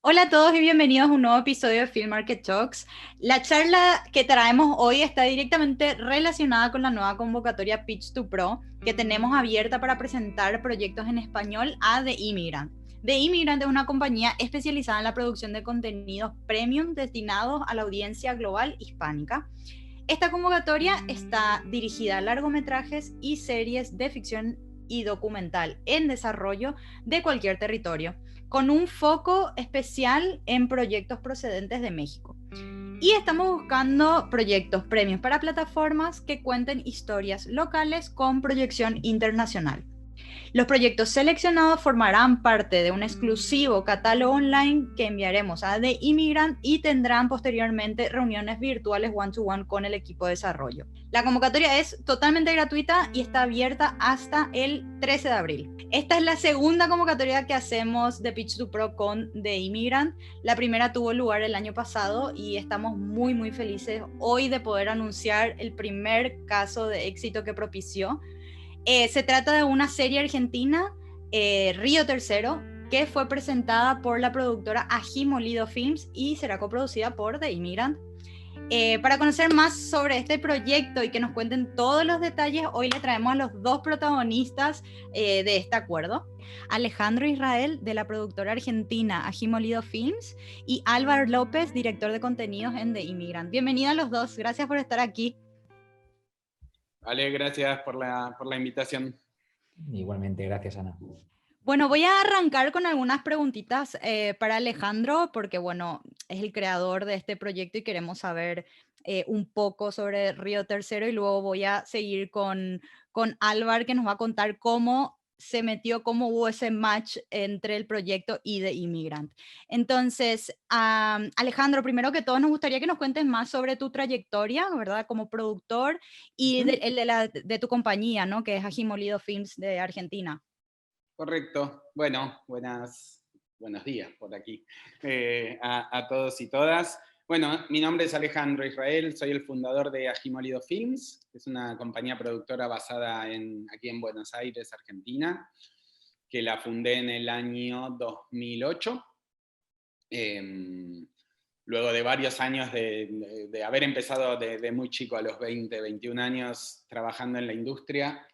Hola a todos y bienvenidos a un nuevo episodio de Film Market Talks. La charla que traemos hoy está directamente relacionada con la nueva convocatoria Pitch to Pro que tenemos abierta para presentar proyectos en español a The Immigrant. The Immigrant es una compañía especializada en la producción de contenidos premium destinados a la audiencia global hispánica. Esta convocatoria está dirigida a largometrajes y series de ficción y documental en desarrollo de cualquier territorio, con un foco especial en proyectos procedentes de México. Y estamos buscando proyectos premios para plataformas que cuenten historias locales con proyección internacional. Los proyectos seleccionados formarán parte de un exclusivo catálogo online que enviaremos a The Immigrant y tendrán posteriormente reuniones virtuales one-to-one con el equipo de desarrollo. La convocatoria es totalmente gratuita y está abierta hasta el 13 de abril. Esta es la segunda convocatoria que hacemos de Pitch to Pro con The Immigrant. La primera tuvo lugar el año pasado y estamos muy felices hoy de poder anunciar el primer caso de éxito que propició. Se trata de una serie argentina, Río Tercero, que fue presentada por la productora Ají Molido Films y será coproducida por The Immigrant. Para conocer más sobre este proyecto y que nos cuenten todos los detalles, hoy le traemos a los dos protagonistas de este acuerdo. Alejandro Israel, de la productora argentina Ají Molido Films, y Álvaro López, director de contenidos en The Immigrant. Bienvenidos a los dos, gracias por estar aquí. Vale, gracias por la invitación. Igualmente, gracias, Ana. Bueno, voy a arrancar con algunas preguntitas para Alejandro, porque bueno, es el creador de este proyecto y queremos saber un poco sobre Río Tercero y luego voy a seguir con Álvaro que nos va a contar cómo se metió, cómo hubo ese match entre el proyecto y The Immigrant. Entonces, Alejandro, primero que todo nos gustaría que nos cuentes más sobre tu trayectoria, ¿verdad? Como productor y de tu compañía, ¿no? Que es Ají Molido Films de Argentina. Correcto. Bueno, buenos días por aquí a todos y todas. Bueno, mi nombre es Alejandro Israel, soy el fundador de Ají Molido Films, que es una compañía productora basada aquí en Buenos Aires, Argentina, que la fundé en el año 2008. Luego de varios años de haber empezado de muy chico, a los 20, 21 años, trabajando en la industria,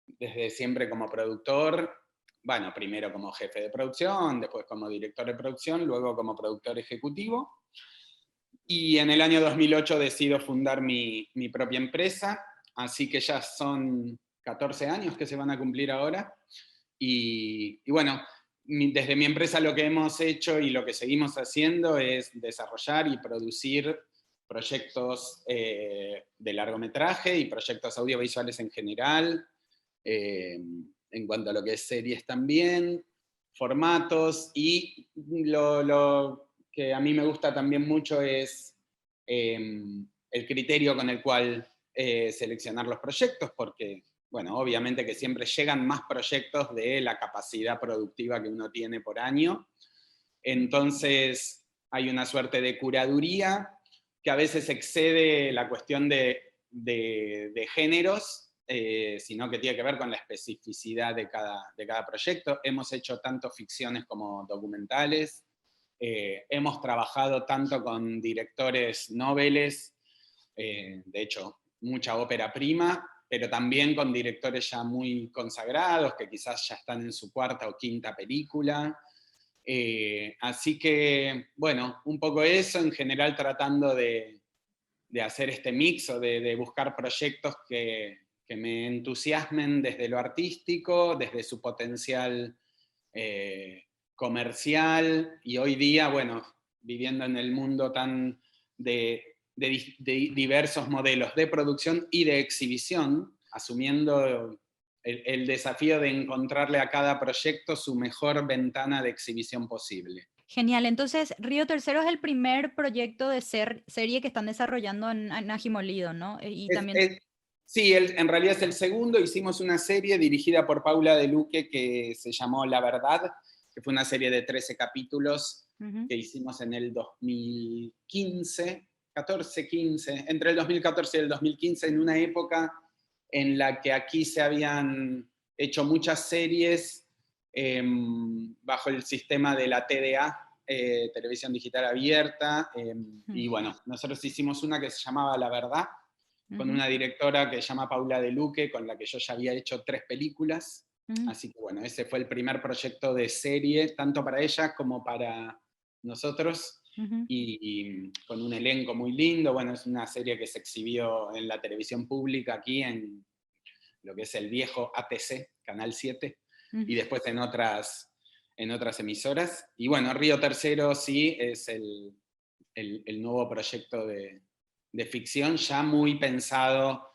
desde siempre como productor. Bueno, primero como jefe de producción, después como director de producción, luego como productor ejecutivo. Y en el año 2008 decido fundar mi propia empresa, así que ya son 14 años que se van a cumplir ahora. Y bueno, desde mi empresa lo que hemos hecho y lo que seguimos haciendo es desarrollar y producir proyectos de largometraje y proyectos audiovisuales en general, en cuanto a lo que es series también, formatos, y lo que a mí me gusta también mucho es el criterio con el cual seleccionar los proyectos, porque, bueno, obviamente que siempre llegan más proyectos de la capacidad productiva que uno tiene por año. Entonces hay una suerte de curaduría que a veces excede la cuestión de géneros, sino que tiene que ver con la especificidad de cada proyecto. Hemos hecho tanto ficciones como documentales, hemos trabajado tanto con directores noveles, de hecho, mucha ópera prima, pero también con directores ya muy consagrados, que quizás ya están en su cuarta o quinta película. Así que, bueno, un poco eso, en general tratando de hacer este mix o de buscar proyectos que me entusiasmen desde lo artístico, desde su potencial comercial, y hoy día, bueno, viviendo en el mundo tan de diversos modelos de producción y de exhibición, asumiendo el desafío de encontrarle a cada proyecto su mejor ventana de exhibición posible. Genial, entonces Río Tercero es el primer proyecto de serie que están desarrollando en Ají Molido, ¿no? Y también... Sí, en realidad es el segundo. Hicimos una serie dirigida por Paula De Luque que se llamó La Verdad, que fue una serie de 13 capítulos que hicimos en el 2015, 14, 15, entre el 2014 y el 2015, en una época en la que aquí se habían hecho muchas series bajo el sistema de la TDA, televisión digital abierta, y bueno, nosotros hicimos una que se llamaba La Verdad, con una directora que se llama Paula De Luque, con la que yo ya había hecho 3 películas, así que bueno, ese fue el primer proyecto de serie, tanto para ella como para nosotros, y con un elenco muy lindo. Bueno, es una serie que se exhibió en la televisión pública aquí, en lo que es el viejo ATC, Canal 7, y después en otras emisoras. Y bueno, Río Tercero sí es el nuevo proyecto de ficción, ya muy pensado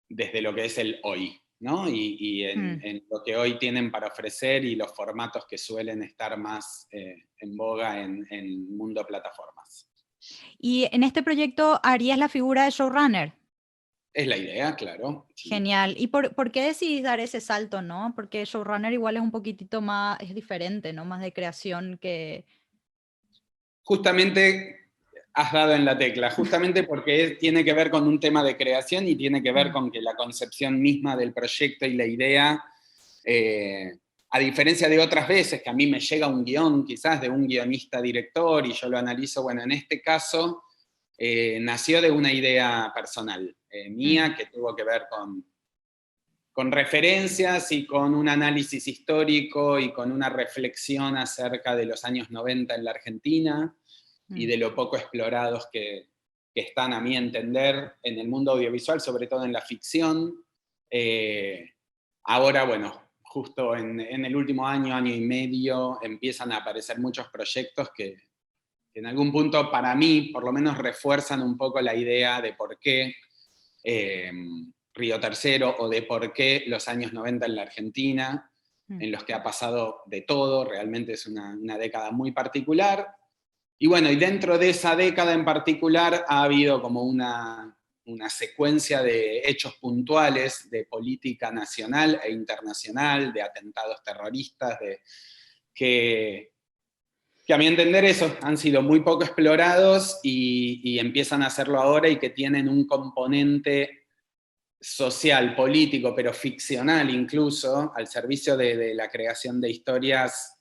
desde lo que es el hoy, ¿no? Y en lo que hoy tienen para ofrecer y los formatos que suelen estar más en boga en mundo plataformas. Y en este proyecto harías la figura de showrunner. Es la idea, claro. Sí. Genial. ¿Y por qué decidís dar ese salto, no? Porque showrunner igual es un poquitito más, es diferente, ¿no? Más de creación que... Justamente has dado en la tecla, justamente porque tiene que ver con un tema de creación y tiene que ver con que la concepción misma del proyecto y la idea, a diferencia de otras veces que a mí me llega un guión quizás de un guionista director y yo lo analizo, bueno, en este caso nació de una idea personal mía que tuvo que ver con referencias y con un análisis histórico y con una reflexión acerca de los años 90 en la Argentina y de lo poco explorados que están, a mi entender, en el mundo audiovisual, sobre todo en la ficción. Ahora, bueno, justo en el último año y medio, empiezan a aparecer muchos proyectos que en algún punto, para mí, por lo menos refuerzan un poco la idea de por qué Río Tercero o de por qué los años 90 en la Argentina, en los que ha pasado de todo, realmente es una década muy particular. Y bueno, y dentro de esa década en particular ha habido como una secuencia de hechos puntuales de política nacional e internacional, de atentados terroristas, que a mi entender esos han sido muy poco explorados y empiezan a hacerlo ahora y que tienen un componente social, político, pero ficcional incluso, al servicio de la creación de historias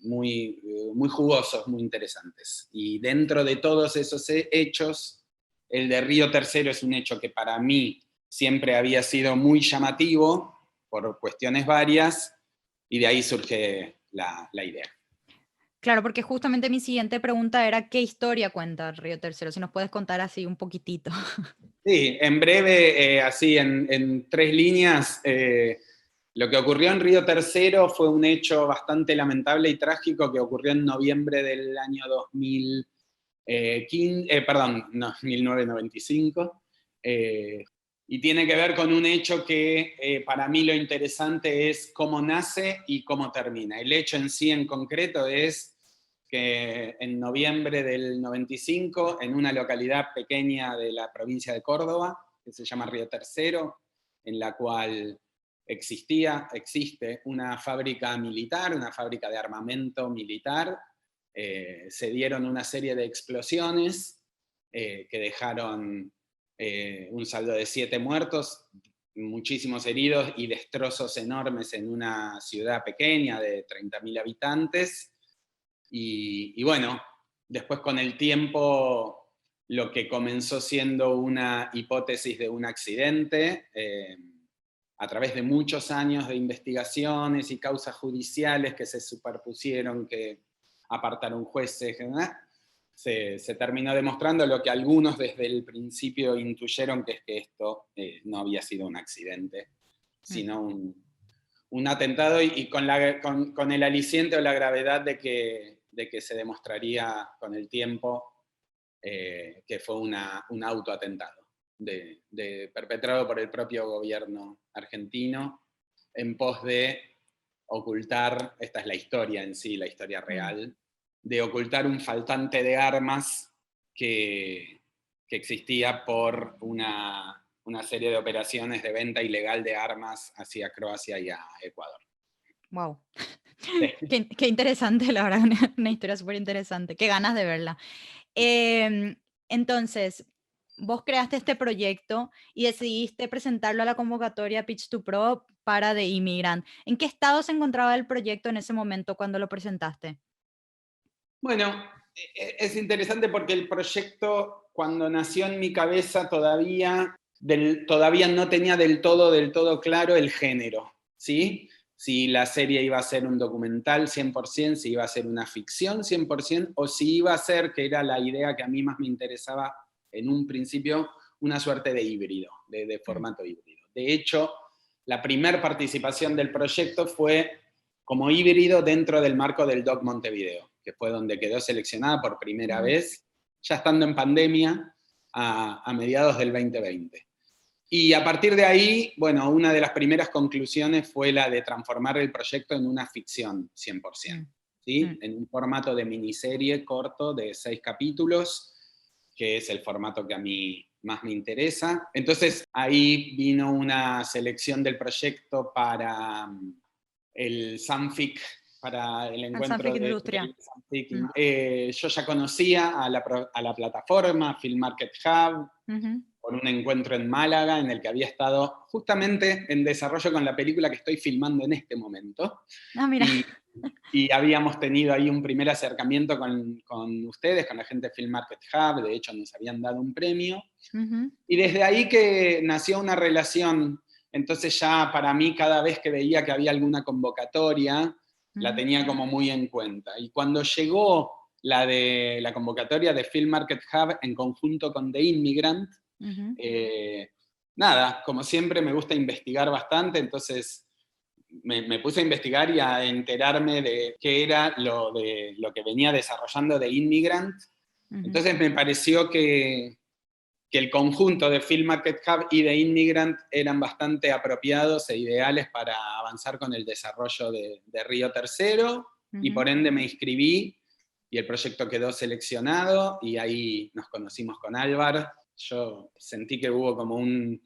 muy, muy jugosos, muy interesantes. Y dentro de todos esos hechos, el de Río Tercero es un hecho que para mí siempre había sido muy llamativo, por cuestiones varias, y de ahí surge la idea. Claro, porque justamente mi siguiente pregunta era, ¿qué historia cuenta Río Tercero? Si nos puedes contar así un poquitito. Sí, en breve, así en 3 líneas, lo que ocurrió en Río Tercero fue un hecho bastante lamentable y trágico que ocurrió en noviembre del año 1995, y tiene que ver con un hecho que para mí lo interesante es cómo nace y cómo termina. El hecho en sí en concreto es que en noviembre del 95, en una localidad pequeña de la provincia de Córdoba, que se llama Río Tercero, en la cual existe una fábrica militar, una fábrica de armamento militar, se dieron una serie de explosiones que dejaron un saldo de 7 muertos, muchísimos heridos y destrozos enormes en una ciudad pequeña de 30.000 habitantes. Y bueno, después con el tiempo, lo que comenzó siendo una hipótesis de un accidente, a través de muchos años de investigaciones y causas judiciales que se superpusieron, que apartaron jueces, se terminó demostrando lo que algunos desde el principio intuyeron, que es que esto no había sido un accidente, sino un atentado, y con el aliciente o la gravedad de que se demostraría con el tiempo que fue un autoatentado perpetrado por el propio gobierno argentino en pos de ocultar, esta es la historia en sí, la historia real, de ocultar un faltante de armas que existía por una serie de operaciones de venta ilegal de armas hacia Croacia y a Ecuador. Wow. Sí. Qué interesante, la verdad, una historia súper interesante. Qué ganas de verla. Entonces, vos creaste este proyecto y decidiste presentarlo a la convocatoria Pitch to Pro para The Immigrant. ¿En qué estado se encontraba el proyecto en ese momento cuando lo presentaste? Bueno, es interesante porque el proyecto, cuando nació en mi cabeza, todavía no tenía del todo claro el género, ¿sí? Si la serie iba a ser un documental 100%, si iba a ser una ficción 100%, o si iba a ser, que era la idea que a mí más me interesaba en un principio, una suerte de híbrido, de formato híbrido. De hecho, la primera participación del proyecto fue como híbrido dentro del marco del Doc Montevideo, que fue donde quedó seleccionada por primera vez, ya estando en pandemia, a mediados del 2020. Y a partir de ahí, bueno, una de las primeras conclusiones fue la de transformar el proyecto en una ficción 100%, ¿sí? En un formato de miniserie corto de 6 capítulos, que es el formato que a mí más me interesa. Entonces ahí vino una selección del proyecto para el Sanfic, para el encuentro de Industria. Sanfic. Yo ya conocía a la plataforma Film Market Hub, por un encuentro en Málaga en el que había estado justamente en desarrollo con la película que estoy filmando en este momento. Ah, mira. Y habíamos tenido ahí un primer acercamiento con ustedes, con la gente de Film Market Hub, de hecho nos habían dado un premio. Y desde ahí que nació una relación. Entonces ya para mí cada vez que veía que había alguna convocatoria, la tenía como muy en cuenta. Y cuando llegó la convocatoria de Film Market Hub en conjunto con The Immigrant, nada, como siempre me gusta investigar bastante, entonces me puse a investigar y a enterarme de qué era lo que venía desarrollando The Immigrant. Entonces me pareció que el conjunto de Film Market Hub y de Immigrant eran bastante apropiados e ideales para avanzar con el desarrollo de Río Tercero, y por ende me inscribí, y el proyecto quedó seleccionado, y ahí nos conocimos con Álvar. Yo sentí que hubo como un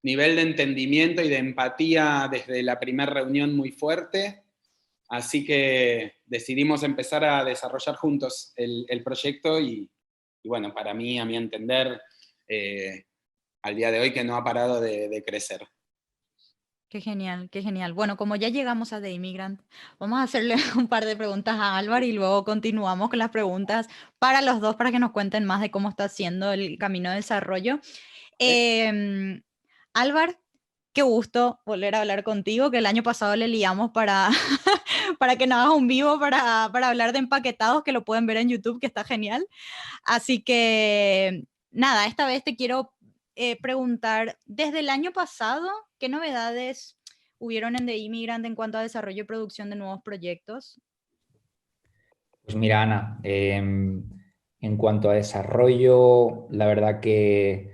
nivel de entendimiento y de empatía desde la primera reunión muy fuerte, así que decidimos empezar a desarrollar juntos el proyecto, y bueno, para mí, a mi entender, al día de hoy, que no ha parado de crecer. Qué genial, qué genial. Bueno, como ya llegamos a The Immigrant, vamos a hacerle un par de preguntas a Álvaro y luego continuamos con las preguntas para los dos, para que nos cuenten más de cómo está haciendo el camino de desarrollo. Álvaro, qué gusto volver a hablar contigo, que el año pasado le liamos para, para que nos hagas un vivo para hablar de empaquetados, que lo pueden ver en YouTube, que está genial. Así que, nada, esta vez te quiero preguntar, desde el año pasado, ¿qué novedades hubieron en The Immigrant en cuanto a desarrollo y producción de nuevos proyectos? Pues mira, Ana, en cuanto a desarrollo, la verdad que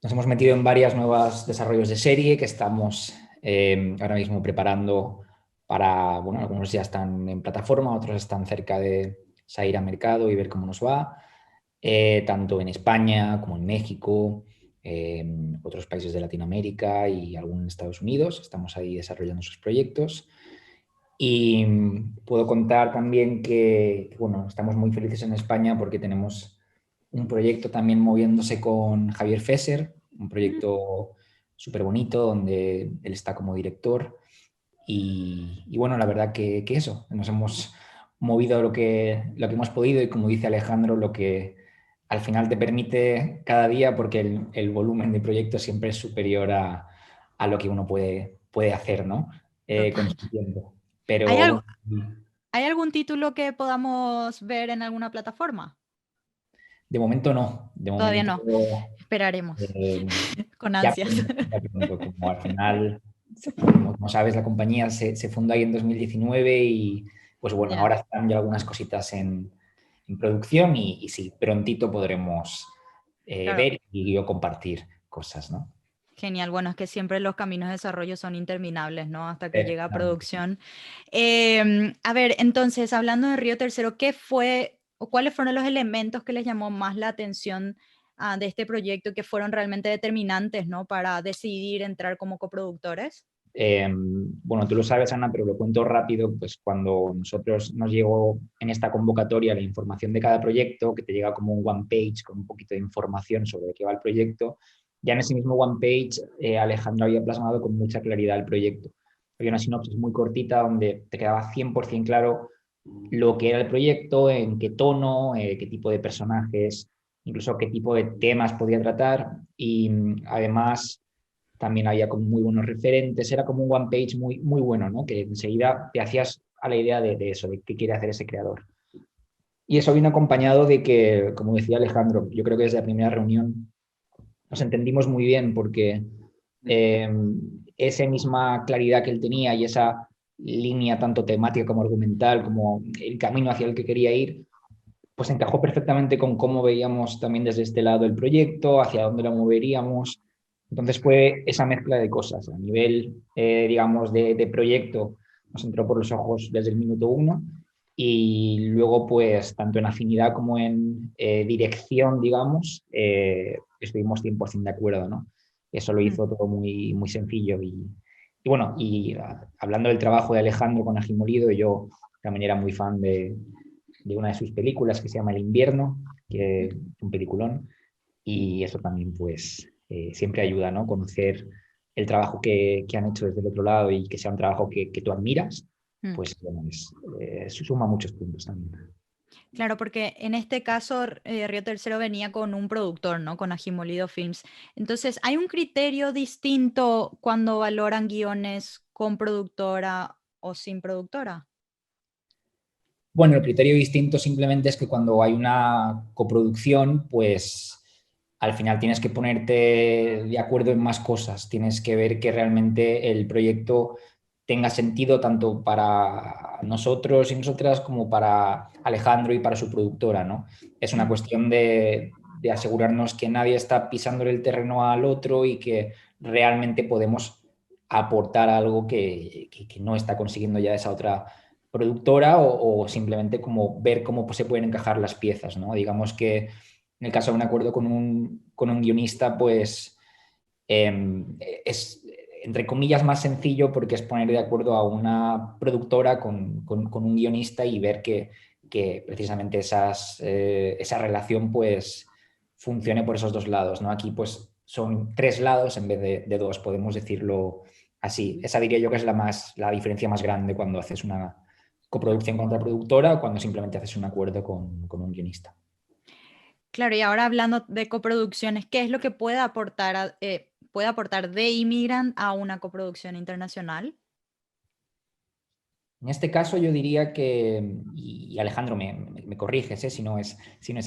nos hemos metido en varios nuevos desarrollos de serie que estamos ahora mismo preparando para, bueno, algunos ya están en plataforma, otros están cerca de salir a mercado y ver cómo nos va, tanto en España como en México, otros países de Latinoamérica y algunos en Estados Unidos. Estamos ahí desarrollando esos proyectos. Y puedo contar también que, bueno, estamos muy felices en España porque tenemos un proyecto también moviéndose con Javier Fesser, un proyecto súper bonito donde él está como director. Y bueno, la verdad que eso, nos hemos movido lo que hemos podido, y como dice Alejandro, lo que al final te permite cada día, porque el volumen de proyectos siempre es superior a lo que uno puede hacer, ¿no? Con su tiempo. ¿Hay, Pero ¿Hay algún título que podamos ver en alguna plataforma? de momento no. De Todavía momento, no. Esperaremos con ya ansias. pronto, ya pronto, como al final, como sabes, la compañía se fundó ahí en 2019 y pues bueno, Ya. ahora están ya algunas cositas en producción y sí, prontito podremos Claro. ver y yo compartir cosas, ¿no? Genial, bueno, es que siempre los caminos de desarrollo son interminables, ¿no? Hasta que llega a Claro. producción. A ver, entonces, hablando de Río Tercero, ¿qué fue o cuáles fueron los elementos que les llamó más la atención de este proyecto, que fueron realmente determinantes, ¿no? Para decidir entrar como coproductores? Bueno, tú lo sabes, Ana, pero lo cuento rápido. Pues cuando nos llegó en esta convocatoria la información de cada proyecto, que te llega como un one page con un poquito de información sobre de qué va el proyecto, ya en ese mismo one page Alejandro había plasmado con mucha claridad el proyecto. Había una sinopsis muy cortita donde te quedaba 100% claro lo que era el proyecto, en qué tono, qué tipo de personajes, incluso qué tipo de temas podía tratar y además también había como muy buenos referentes, era como un one page muy, muy bueno, ¿no? Que enseguida te hacías a la idea de eso, de qué quiere hacer ese creador. Y eso vino acompañado de que, como decía Alejandro, yo creo que desde la primera reunión nos entendimos muy bien porque eh, esa misma claridad que él tenía y esa línea tanto temática como argumental, como el camino hacia el que quería ir, pues encajó perfectamente con cómo veíamos también desde este lado el proyecto, hacia dónde lo moveríamos. Entonces fue esa mezcla de cosas. A nivel, digamos, de proyecto, nos entró por los ojos desde el minuto uno y luego, pues, tanto en afinidad como en dirección, digamos, estuvimos 100% de acuerdo, ¿no? Eso lo hizo todo muy, muy sencillo y bueno, y hablando del trabajo de Alejandro con Ají Molido, yo también era muy fan de una de sus películas que se llama El invierno, que es un peliculón, y eso también pues siempre ayuda, ¿no? Conocer el trabajo que han hecho desde el otro lado y que sea un trabajo que tú admiras, Mm. pues bueno, suma muchos puntos también. Claro, porque en este caso Río Tercero venía con un productor, ¿no? Con Ajimolido Films. Entonces, ¿hay un criterio distinto cuando valoran guiones con productora o sin productora? Bueno, el criterio distinto simplemente es que cuando hay una coproducción, pues al final tienes que ponerte de acuerdo en más cosas. Tienes que ver que realmente el proyecto tenga sentido tanto para nosotros y nosotras como para Alejandro y para su productora, ¿no? Es una cuestión de asegurarnos que nadie está pisándole el terreno al otro y que realmente podemos aportar algo que no está consiguiendo ya esa otra productora o simplemente como ver cómo se pueden encajar las piezas, ¿no? Digamos que en el caso de un acuerdo con un guionista, pues es entre comillas más sencillo porque es poner de acuerdo a una productora con un guionista y ver que precisamente esa relación pues funcione por esos dos lados, ¿no? Aquí pues son tres lados en vez de dos, podemos decirlo así. Esa diría yo que es la diferencia más grande cuando haces una coproducción contra productora o cuando simplemente haces un acuerdo con un guionista. Claro, y ahora hablando de coproducciones, ¿qué es lo que puede aportar The Immigrant a una coproducción internacional? En este caso yo diría que, y Alejandro me corriges si no es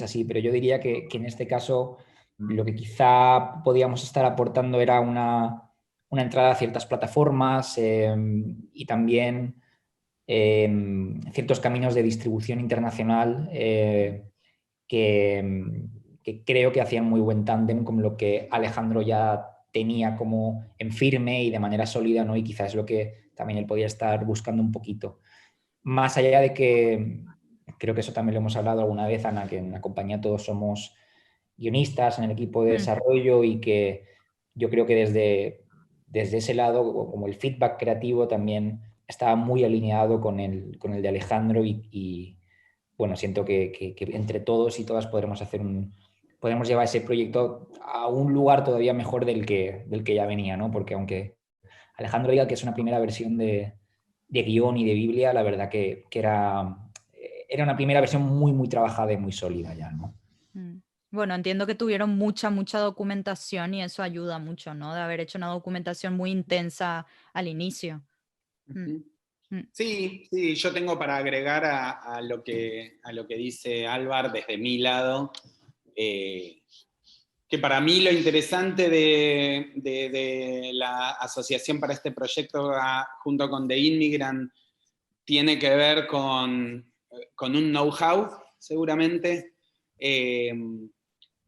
así, pero yo diría que en este caso lo que quizá podíamos estar aportando era una entrada a ciertas plataformas y también ciertos caminos de distribución internacional que, que creo que hacían muy buen tándem con lo que Alejandro ya tenía como en firme y de manera sólida, ¿no? Y quizás es lo que también él podía estar buscando un poquito. Más allá de que, creo que eso también lo hemos hablado alguna vez, Ana, que en la compañía todos somos guionistas en el equipo de Mm. desarrollo y que yo creo que desde ese lado, como el feedback creativo también estaba muy alineado con el de Alejandro y bueno, siento que entre todos y todas podremos llevar ese proyecto a un lugar todavía mejor del que ya venía, ¿no? Porque aunque Alejandro diga que es una primera versión de guión y de Biblia, la verdad que era una primera versión muy, muy trabajada y muy sólida ya, ¿no? Mm. Bueno, entiendo que tuvieron mucha documentación y eso ayuda mucho, ¿no? De haber hecho una documentación muy intensa al inicio. Mm, Ujú. mm, Sí, sí, yo tengo para agregar a lo que dice Álvar desde mi lado, que para mí lo interesante de la asociación para este proyecto junto con The Immigrant tiene que ver con un know-how, seguramente,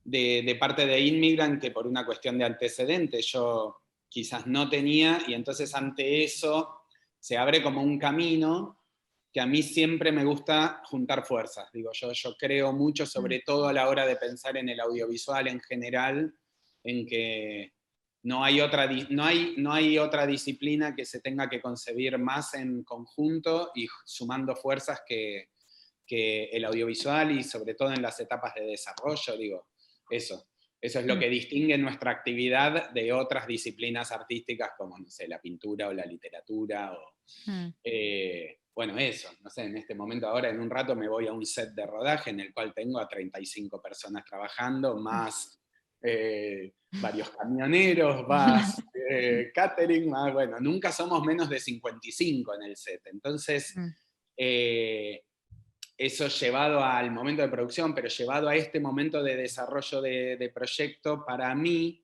de parte de Immigrant que por una cuestión de antecedentes yo quizás no tenía, y entonces ante eso se abre como un camino que a mí siempre me gusta juntar fuerzas. Digo, yo creo mucho, mm, sobre todo a la hora de pensar en el audiovisual en general, en que no hay otra disciplina que se tenga que concebir más en conjunto y sumando fuerzas que el audiovisual y sobre todo en las etapas de desarrollo, digo, eso. Eso es lo mm, que distingue nuestra actividad de otras disciplinas artísticas como, no sé, la pintura o la literatura. mm. bueno, eso, no sé, en este momento ahora en un rato me voy a un set de rodaje en el cual tengo a 35 personas trabajando, más varios camioneros, más catering, más, bueno, nunca somos menos de 55 en el set. Entonces, eso llevado al momento de producción, pero llevado a este momento de desarrollo de proyecto, para mí,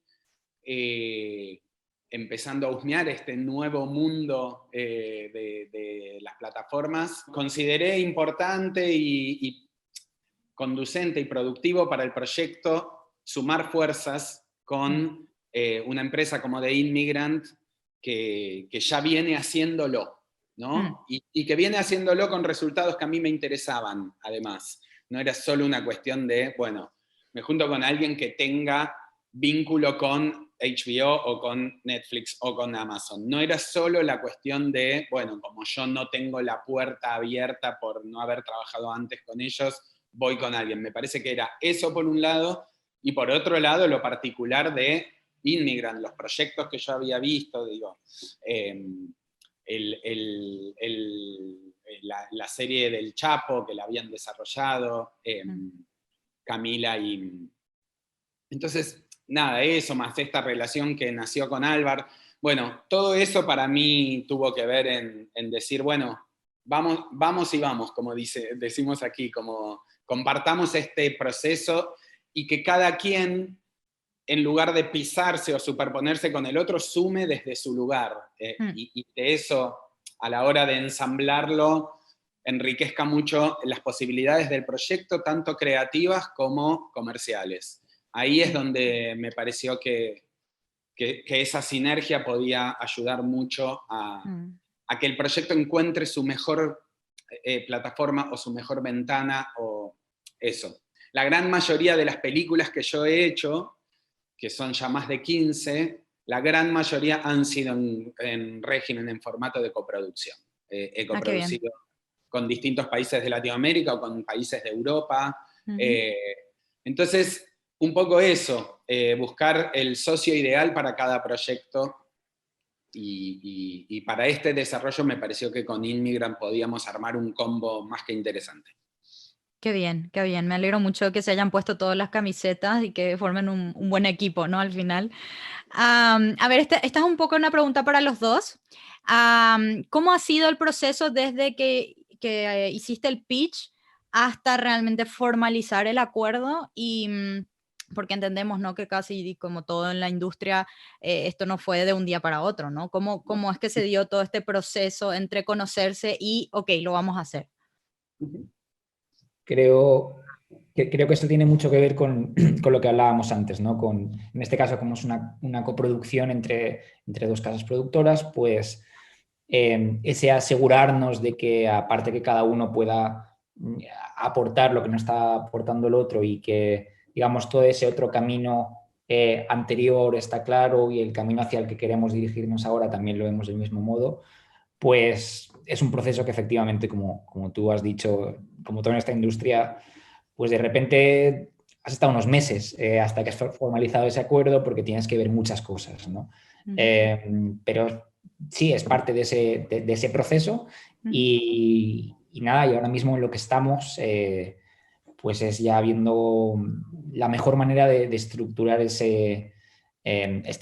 empezando a husmear este nuevo mundo de las plataformas, consideré importante y conducente y productivo para el proyecto sumar fuerzas con una empresa como The Immigrant que ya viene haciéndolo, ¿no? Y que viene haciéndolo con resultados que a mí me interesaban, además. No era solo una cuestión de, bueno, me junto con alguien que tenga vínculo con HBO o con Netflix o con Amazon. No era solo la cuestión de, bueno, como yo no tengo la puerta abierta por no haber trabajado antes con ellos, voy con alguien. Me parece que era eso por un lado, y por otro lado lo particular de Immigrant, los proyectos que yo había visto, digo, la serie del Chapo que la habían desarrollado, Camila y... Entonces, nada, eso, más esta relación que nació con Álvar, bueno, todo eso para mí tuvo que ver en decir, bueno, vamos y vamos, como decimos aquí, como compartamos este proceso y que cada quien, en lugar de pisarse o superponerse con el otro, sume desde su lugar. Y de eso, a la hora de ensamblarlo, enriquezca mucho las posibilidades del proyecto, tanto creativas como comerciales. Ahí es donde me pareció que esa sinergia podía ayudar mucho a que el proyecto encuentre su mejor plataforma o su mejor ventana o eso. La gran mayoría de las películas que yo he hecho, que son ya más de 15, la gran mayoría han sido en régimen, en formato de coproducción. He coproducido con distintos países de Latinoamérica o con países de Europa. Entonces, un poco eso, buscar el socio ideal para cada proyecto. Y para este desarrollo me pareció que con Immigrant podíamos armar un combo más que interesante. Qué bien, qué bien. Me alegro mucho que se hayan puesto todas las camisetas y que formen un buen equipo, ¿no? Al final. A ver, esta es un poco una pregunta para los dos. ¿Cómo ha sido el proceso desde que hiciste el pitch hasta realmente formalizar el acuerdo? Porque entendemos, ¿no? Que casi como todo en la industria, esto no fue de un día para otro, ¿no? ¿Cómo es que se dio todo este proceso entre conocerse y, ok, lo vamos a hacer? Creo que esto tiene mucho que ver con lo que hablábamos antes, ¿no? En este caso, como es una coproducción entre dos casas productoras, pues ese asegurarnos de que, aparte que cada uno pueda aportar lo que no está aportando el otro y que, digamos, todo ese otro camino anterior está claro y el camino hacia el que queremos dirigirnos ahora también lo vemos del mismo modo, pues es un proceso que efectivamente, como tú has dicho, como todo en esta industria, pues de repente has estado unos meses hasta que has formalizado ese acuerdo porque tienes que ver muchas cosas, ¿no? Pero sí, es parte de ese proceso y nada, y ahora mismo en lo que estamos pues es ya viendo la mejor manera de estructurar este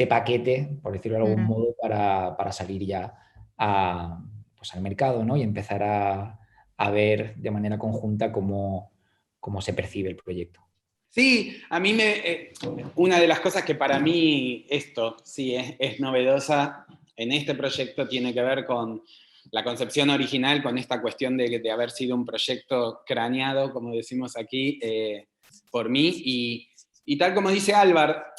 paquete, por decirlo de algún modo, para salir ya pues al mercado, ¿no? Y empezar a ver de manera conjunta cómo se percibe el proyecto. Sí, a mí una de las cosas que para mí esto sí es novedosa en este proyecto tiene que ver con la concepción original, con esta cuestión de haber sido un proyecto craneado, como decimos aquí, por mí. Y tal como dice Álvar,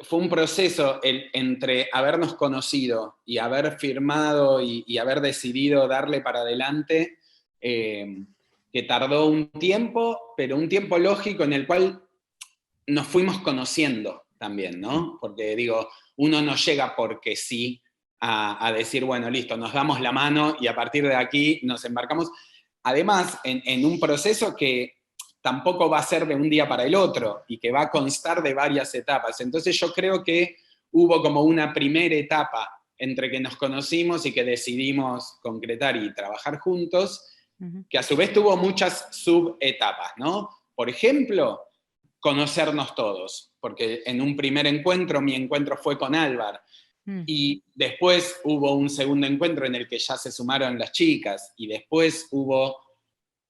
fue un proceso entre habernos conocido y haber firmado y haber decidido darle para adelante, que tardó un tiempo, pero un tiempo lógico en el cual nos fuimos conociendo también, ¿no? Porque digo, uno no llega porque sí a decir, bueno, listo, nos damos la mano y a partir de aquí nos embarcamos. Además, en un proceso que tampoco va a ser de un día para el otro y que va a constar de varias etapas. Entonces yo creo que hubo como una primera etapa entre que nos conocimos y que decidimos concretar y trabajar juntos, que a su vez tuvo muchas subetapas, ¿no? Por ejemplo, conocernos todos, porque en un primer encuentro, mi encuentro fue con Álvar, y después hubo un segundo encuentro en el que ya se sumaron las chicas, y después hubo,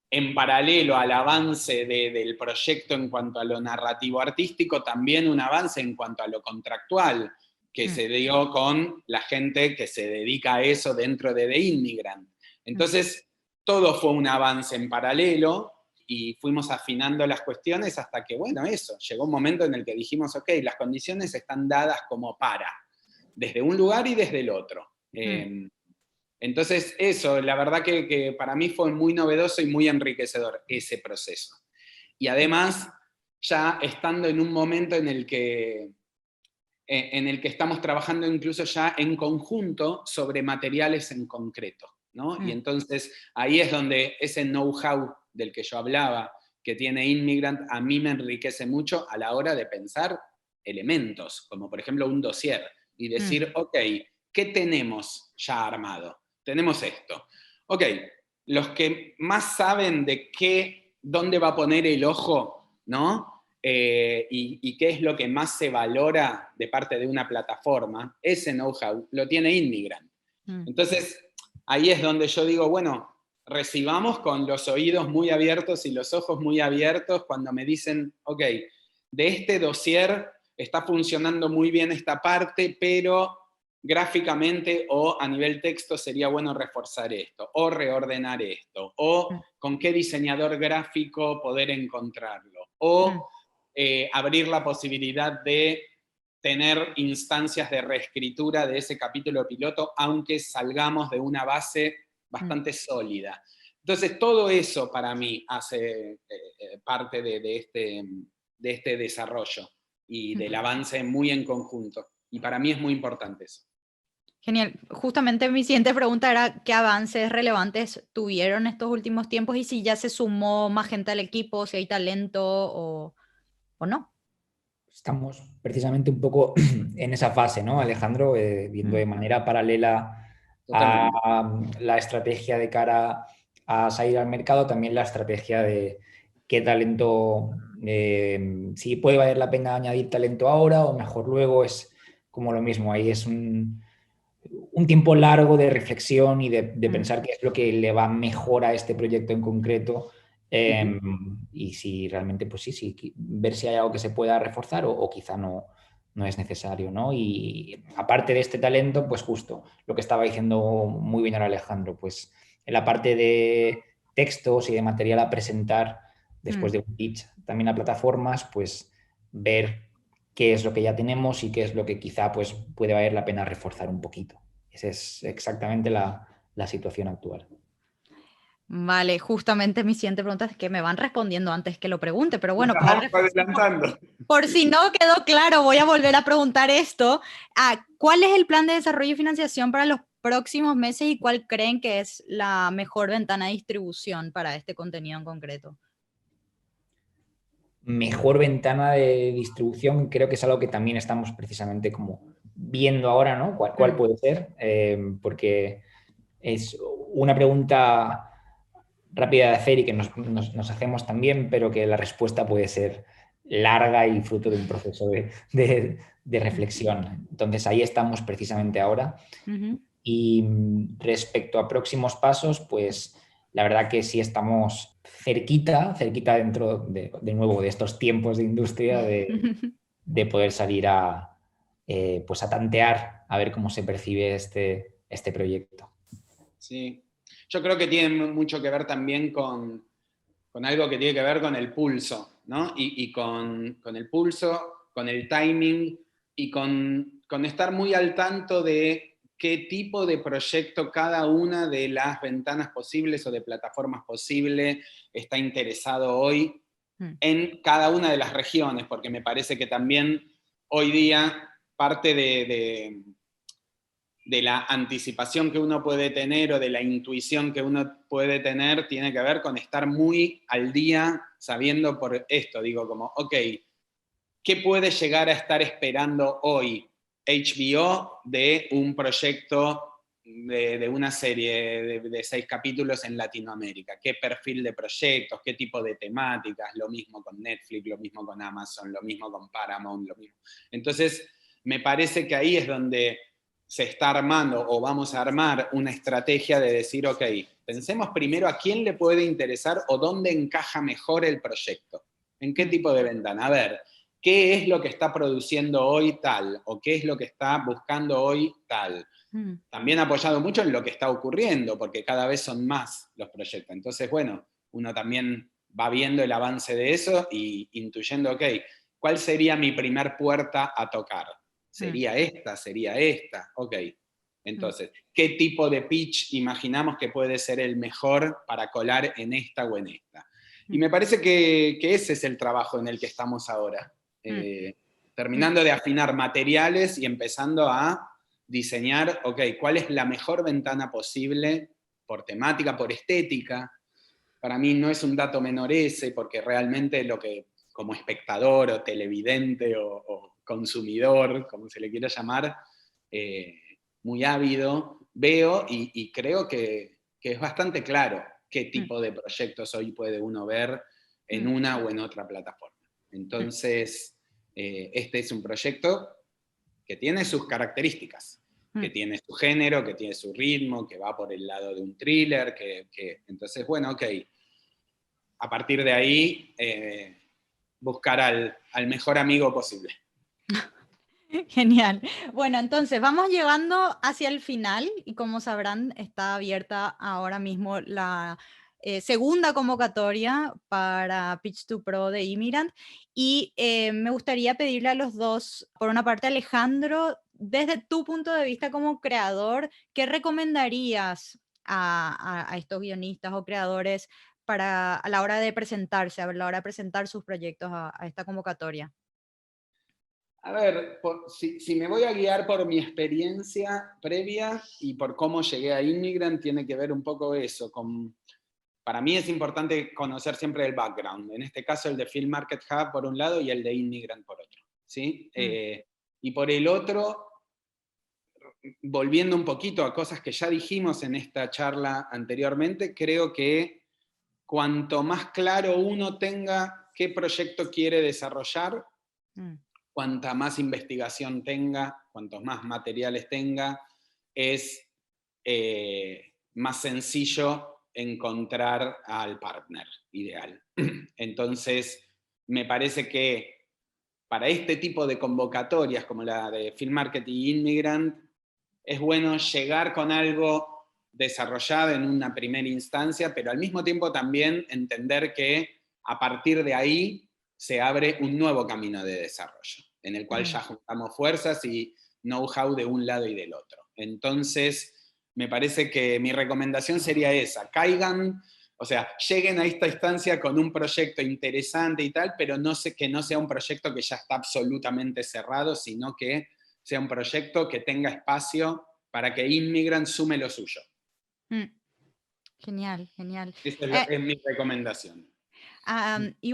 en paralelo al avance del proyecto en cuanto a lo narrativo artístico, también un avance en cuanto a lo contractual, que se dio con la gente que se dedica a eso dentro de The Immigrant. Entonces, todo fue un avance en paralelo, y fuimos afinando las cuestiones hasta que, bueno, eso, llegó un momento en el que dijimos, ok, las condiciones están dadas como para, desde un lugar y desde el otro. Entonces, eso, la verdad que para mí fue muy novedoso y muy enriquecedor ese proceso. Y además, ya estando en un momento en el que estamos trabajando incluso ya en conjunto sobre materiales en concreto, ¿no? Y entonces ahí es donde ese know-how del que yo hablaba, que tiene Immigrant, a mí me enriquece mucho a la hora de pensar elementos, como por ejemplo un dossier, y decir, ok, ¿qué tenemos ya armado? Tenemos esto. Ok, los que más saben de dónde va a poner el ojo, ¿no? Y qué es lo que más se valora de parte de una plataforma, ese know-how lo tiene Immigrant. Entonces, ahí es donde yo digo, bueno, recibamos con los oídos muy abiertos y los ojos muy abiertos cuando me dicen, ok, de este dossier está funcionando muy bien esta parte, pero gráficamente o a nivel texto sería bueno reforzar esto, o reordenar esto, o con qué diseñador gráfico poder encontrarlo, o abrir la posibilidad de tener instancias de reescritura de ese capítulo piloto, aunque salgamos de una base bastante sólida. Entonces, todo eso para mí hace parte de este desarrollo y del avance muy en conjunto. Y para mí es muy importante eso. Genial. Justamente mi siguiente pregunta era qué avances relevantes tuvieron estos últimos tiempos y si ya se sumó más gente al equipo, si hay talento o no. Estamos precisamente un poco en esa fase, ¿no, Alejandro? Viendo de manera paralela Totalmente. a la estrategia de cara a salir al mercado, también la estrategia de qué talento, si puede valer la pena añadir talento ahora o mejor luego, es como lo mismo. Ahí es un tiempo largo de reflexión y de pensar qué es lo que le va mejor a este proyecto en concreto. Y si realmente, pues sí, ver si hay algo que se pueda reforzar o quizá no es necesario, ¿no? Y aparte de este talento, pues justo lo que estaba diciendo muy bien ahora Alejandro, pues en la parte de textos y de material a presentar después de un pitch también a plataformas, pues ver qué es lo que ya tenemos y qué es lo que quizá pues puede valer la pena reforzar un poquito. Esa es exactamente la situación actual. Vale, justamente mi siguiente pregunta es que me van respondiendo antes que lo pregunte, pero bueno, Vamos adelantando. por si no quedó claro, voy a volver a preguntar esto. ¿Cuál es el plan de desarrollo y financiación para los próximos meses y cuál creen que es la mejor ventana de distribución para este contenido en concreto? Mejor ventana de distribución creo que es algo que también estamos precisamente como viendo ahora, ¿no? ¿Cuál puede ser? Porque es una pregunta rápida de hacer y que nos hacemos también, pero que la respuesta puede ser larga y fruto de un proceso de reflexión. Entonces ahí estamos precisamente ahora. Y respecto a próximos pasos, pues la verdad que sí estamos cerquita dentro de nuevo de estos tiempos de industria de poder salir pues a tantear, a ver cómo se percibe este proyecto. Sí, yo creo que tiene mucho que ver también con algo que tiene que ver con el pulso, ¿no? Y con el pulso, con el timing y con estar muy al tanto de qué tipo de proyecto cada una de las ventanas posibles o de plataformas posibles está interesado hoy en cada una de las regiones, porque me parece que también hoy día parte de la anticipación que uno puede tener o de la intuición que uno puede tener tiene que ver con estar muy al día sabiendo por esto, digo como, ok, ¿qué puede llegar a estar esperando hoy HBO de un proyecto de una serie de 6 capítulos en Latinoamérica. ¿Qué perfil de proyectos? ¿Qué tipo de temáticas? Lo mismo con Netflix, lo mismo con Amazon, lo mismo con Paramount, lo mismo. Entonces, me parece que ahí es donde se está armando o vamos a armar una estrategia de decir, ok, pensemos primero a quién le puede interesar o dónde encaja mejor el proyecto. ¿En qué tipo de ventana? A ver, ¿qué es lo que está produciendo hoy tal? ¿O qué es lo que está buscando hoy tal? También apoyado mucho en lo que está ocurriendo, porque cada vez son más los proyectos. Entonces, bueno, uno también va viendo el avance de eso y intuyendo, ok, ¿cuál sería mi primer puerta a tocar? ¿Sería esta? Ok. Entonces, ¿qué tipo de pitch imaginamos que puede ser el mejor para colar en esta o en esta? Y me parece que ese es el trabajo en el que estamos ahora. Terminando de afinar materiales y empezando a diseñar, ok, ¿cuál es la mejor ventana posible por temática, por estética? Para mí no es un dato menor ese, porque realmente lo que como espectador o televidente o consumidor, como se le quiera llamar, muy ávido, veo y creo que es bastante claro qué tipo de proyectos hoy puede uno ver en una o en otra plataforma. Entonces, este es un proyecto que tiene sus características, que tiene su género, que tiene su ritmo, que va por el lado de un thriller, entonces, bueno, ok, a partir de ahí, buscar al mejor amigo posible. Genial. Bueno, entonces vamos llegando hacia el final y como sabrán está abierta ahora mismo la segunda convocatoria para Pitch to Pro de Immigrant y me gustaría pedirle a los dos, por una parte Alejandro, desde tu punto de vista como creador, ¿qué recomendarías a estos guionistas o creadores a la hora de presentarse, a la hora de presentar sus proyectos a esta convocatoria? A ver, si me voy a guiar por mi experiencia previa y por cómo llegué a Immigrant, tiene que ver un poco eso. Para mí es importante conocer siempre el background. En este caso, el de Film Market Hub por un lado y el de Immigrant por otro. ¿Sí? Y por el otro, volviendo un poquito a cosas que ya dijimos en esta charla anteriormente, creo que cuanto más claro uno tenga qué proyecto quiere desarrollar, cuanta más investigación tenga, cuantos más materiales tenga, es más sencillo encontrar al partner ideal. Entonces, me parece que para este tipo de convocatorias, como la de Film Market y Immigrant, es bueno llegar con algo desarrollado en una primera instancia, pero al mismo tiempo también entender que a partir de ahí se abre un nuevo camino de desarrollo, en el cual ya juntamos fuerzas y know-how de un lado y del otro. Entonces, me parece que mi recomendación sería esa: caigan, o sea, lleguen a esta instancia con un proyecto interesante y tal, pero que no sea un proyecto que ya está absolutamente cerrado, sino que sea un proyecto que tenga espacio para que Immigrant sume lo suyo. Genial, genial. Esa es mi recomendación. Y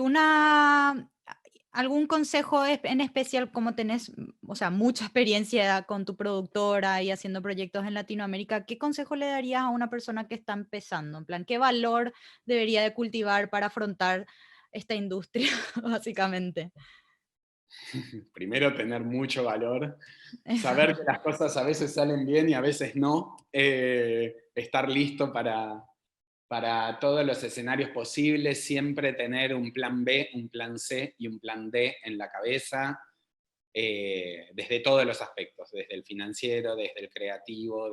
algún consejo en especial, como tenés, o sea, mucha experiencia con tu productora y haciendo proyectos en Latinoamérica, ¿qué consejo le darías a una persona que está empezando? En plan, ¿qué valor debería de cultivar para afrontar esta industria, básicamente? Primero, tener mucho valor, saber que las cosas a veces salen bien y a veces no, estar listo para todos los escenarios posibles, siempre tener un plan B, un plan C y un plan D en la cabeza, desde todos los aspectos, desde el financiero, desde el creativo,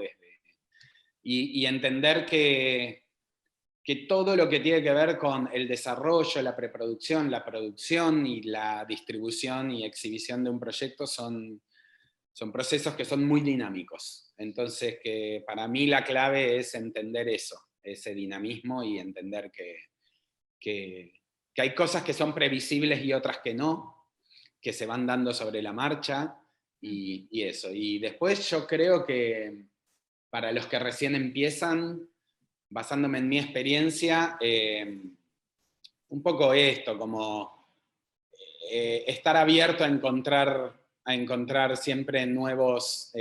y entender que todo lo que tiene que ver con el desarrollo, la preproducción, la producción y la distribución y exhibición de un proyecto son procesos que son muy dinámicos. Entonces, que para mí la clave es entender eso, ese dinamismo, y entender que hay cosas que son previsibles y otras que no, que se van dando sobre la marcha, y eso. Y después yo creo que para los que recién empiezan, basándome en mi experiencia, un poco esto, como estar abierto a encontrar a encontrar siempre nuevos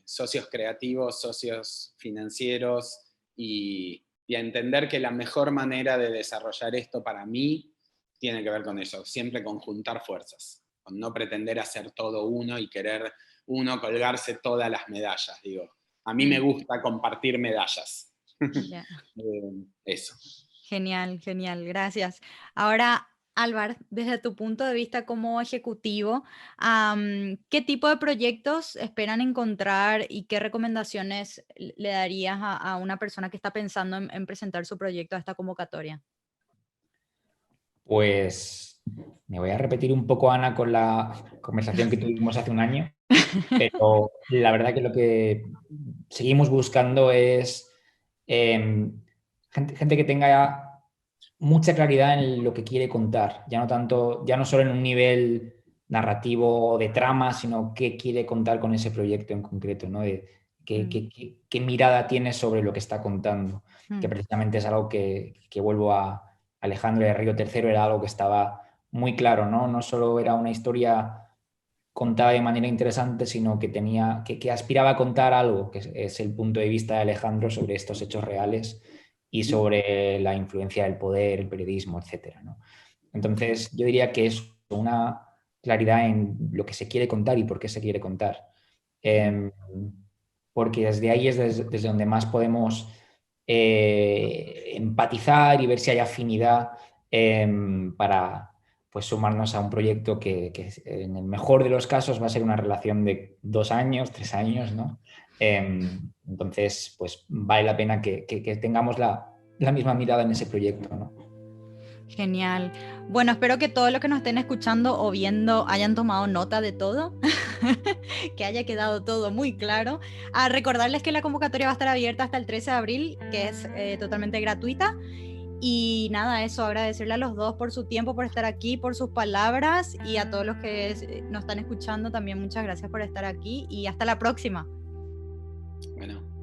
socios creativos, socios financieros y a entender que la mejor manera de desarrollar esto para mí tiene que ver con eso, siempre con juntar fuerzas, con no pretender hacer todo uno y querer uno colgarse todas las medallas, digo. A mí me gusta compartir medallas. Yeah. Eso. Genial, genial, gracias. Ahora, Álvaro, desde tu punto de vista como ejecutivo, ¿qué tipo de proyectos esperan encontrar y qué recomendaciones le darías a una persona que está pensando en presentar su proyecto a esta convocatoria? Pues me voy a repetir un poco, Ana, con la conversación que tuvimos hace un año, pero la verdad que lo que seguimos buscando es gente que tenga mucha claridad en lo que quiere contar, ya no solo en un nivel narrativo o de trama, sino qué quiere contar con ese proyecto en concreto, ¿no? De qué mirada tiene sobre lo que está contando, que precisamente es algo que vuelvo a Alejandro de Río III, era algo que estaba muy claro, ¿no? No solo era una historia contada de manera interesante, sino que que aspiraba a contar algo, que es el punto de vista de Alejandro sobre estos hechos reales y sobre la influencia del poder, el periodismo, etcétera, ¿no? Entonces, yo diría que es una claridad en lo que se quiere contar y por qué se quiere contar. Porque desde ahí es desde donde más podemos empatizar y ver si hay afinidad para pues sumarnos a un proyecto que en el mejor de los casos va a ser una relación de 2 años, 3 años, ¿no? Entonces, pues vale la pena que tengamos la misma mirada en ese proyecto, ¿no? Genial. Bueno, espero que todos los que nos estén escuchando o viendo hayan tomado nota de todo, que haya quedado todo muy claro. A recordarles que la convocatoria va a estar abierta hasta el 13 de abril, que es totalmente gratuita. Y nada, eso, agradecerle a los dos por su tiempo, por estar aquí, por sus palabras, y a todos los que nos están escuchando también muchas gracias por estar aquí y hasta la próxima. Bueno.